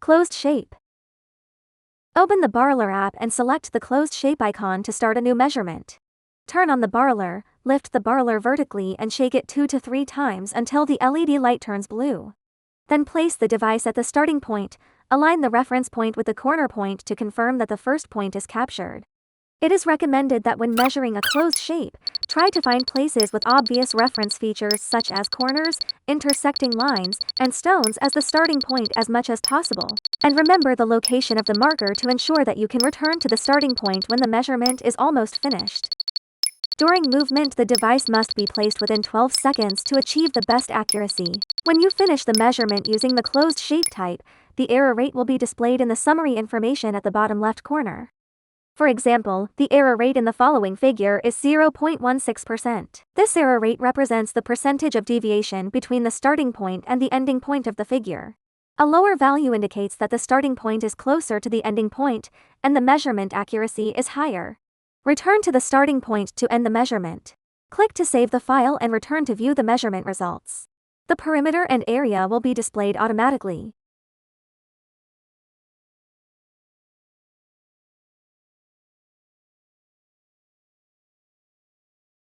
Closed shape. Open the BaoRuler app and select the closed shape icon to start a new measurement. Turn on the BaoRuler, lift the BaoRuler vertically and shake it 2 to 3 times until the LED light turns blue. Then place the device at the starting point, align the reference point with the corner point to confirm that the first point is captured. It is recommended that when measuring a closed shape, try to find places with obvious reference features such as corners, intersecting lines, and stones as the starting point as much as possible. And remember the location of the marker to ensure that you can return to the starting point when the measurement is almost finished. During movement, the device must be placed within 12 seconds to achieve the best accuracy. When you finish the measurement using the closed shape type, the error rate will be displayed in the summary information at the bottom left corner. For example, the error rate in the following figure is 0.16%. This error rate represents the percentage of deviation between the starting point and the ending point of the figure. A lower value indicates that the starting point is closer to the ending point, and the measurement accuracy is higher. Return to the starting point to end the measurement. Click to save the file and return to view the measurement results. The perimeter and area will be displayed automatically.